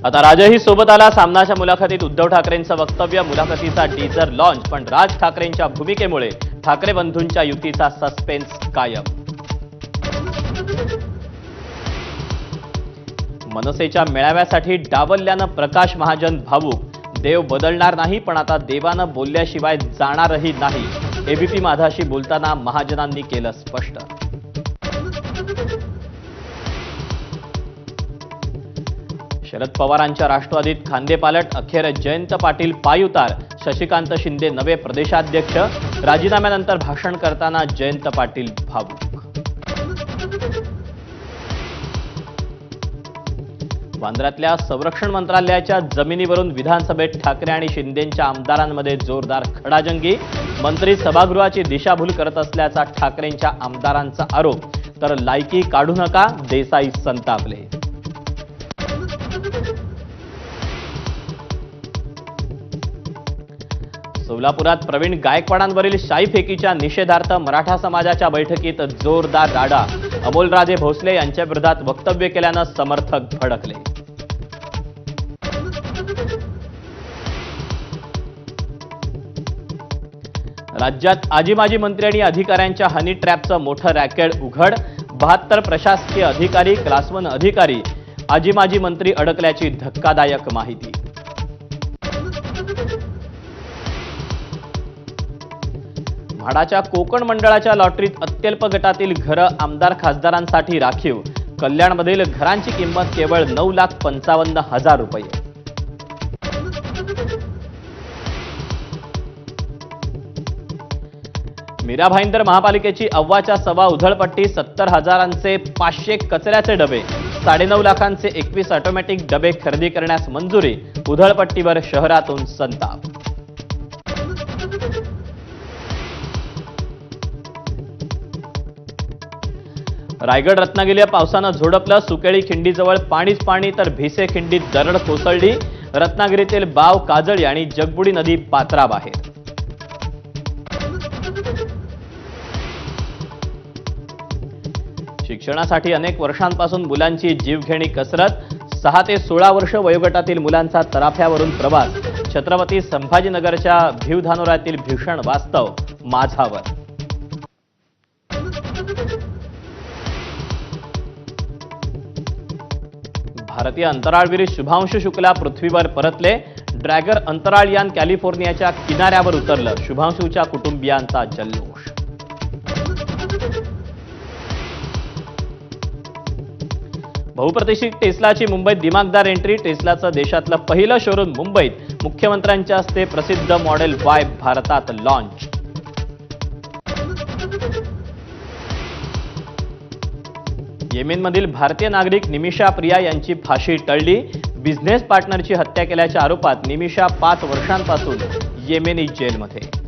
आता राजही सोबत आला. सामनाच्या मुलाखतीत उद्धव ठाकरेंचं वक्तव्य, मुलाखतीचा टीजर लॉन्च. पण राज ठाकरेंच्या भूमिकेमुळे ठाकरे बंधूंच्या युतीचा सस्पेन्स कायम. मनसेच्या मेळाव्यासाठी डावलल्यानं प्रकाश महाजन भावूक. देव बदलणार नाही, पण आता देवानं बोलल्याशिवाय जाणारही नाही. एबीपी माझाशी बोलताना महाजनांनी केलं स्पष्ट. शरद पवारांच्या राष्ट्रवादीत खांदेपालट. अखेर जयंत पाटील पायउतार. शशिकांत शिंदे नवे प्रदेशाध्यक्ष. राजीनाम्यानंतर भाषण करताना जयंत पाटील भावूक. वांद्र्यातल्या संरक्षण मंत्रालयाच्या जमिनीवरून विधानसभेत ठाकरे आणि शिंदेंच्या आमदारांमध्ये जोरदार खडाजंगी. मंत्री सभागृहाची दिशाभूल करत असल्याचा ठाकरेंच्या आमदारांचा आरोप. तर लायकी काढू नका, देसाई संतापले. सोलापुरात प्रवीण गायकवाडांवरील शाईफेकीच्या निषेधार्थ मराठा समाजाच्या बैठकीत जोरदार राडा. अमोलराजे भोसले यांच्या विरोधात वक्तव्य केल्यानं समर्थक भडकले. राज्यात आजी माजी मंत्री आणि अधिकाऱ्यांच्या हनी ट्रॅपचं मोठं रॅकेट उघड. 72 प्रशासकीय अधिकारी, क्लास 1 अधिकारी, आजी माजी मंत्री अडकल्याची धक्कादायक माहिती. म्हाडाच्या कोकण मंडळाच्या लॉटरीत अत्यल्प गटातील घरं आमदार खासदारांसाठी राखीव. कल्याणमधील घरांची किंमत केवळ 9,55,000 रुपये. मीरा भाईंदर महापालिकेची अव्वाच्या सव्वा उधळपट्टी. 70,000चे 500 कचऱ्याचे डबे. 9.5 लाखांचे 21 ऑटोमॅटिक डबे खरेदी करण्यास मंजुरी. उधळपट्टीवर शहरातून संताप. रायगड रत्नागिरी पावसानं झोडपलं. सुकेळी खिंडीजवळ पाणीच पाणी, तर भिसे खिंडीत दरड कोसळली. रत्नागिरीतील बाव, काजळी आणि जगबुडी नदी पात्राबाहेर. शिक्षणासाठी अनेक वर्षांपासून मुलांची जीवघेणी कसरत. 6 ते 16 वर्ष वयोगटातील मुलांचा तराफ्यावरून प्रवास. छत्रपती संभाजीनगरच्या भीवधानोऱ्यातील भीषण वास्तव माझावर. भारतीय अंतराळवीर शुभांशु शुक्ला पृथ्वीवर परतले. ड्रॅगर अंतराळयान कॅलिफोर्नियाच्या किनाऱ्यावर उतरलं. शुभांशुच्या कुटुंबियांचा जल्लोष. बहुप्रतिष्ठित टेस्लाची मुंबईत दिमागदार एंट्री. टेस्लाचं देशातलं पहिलं शोरूम मुंबईत. मुख्यमंत्र्यांच्या हस्ते प्रसिद्ध मॉडेल Y भारतात लॉन्च. येमेनमधील भारतीय नागरिक निमिषा प्रिया यांची फाशी टळली. बिझनेस पार्टनरची हत्या केल्याच्या आरोपात निमिषा 5 वर्षांपासून येमेनी जेलमध्ये.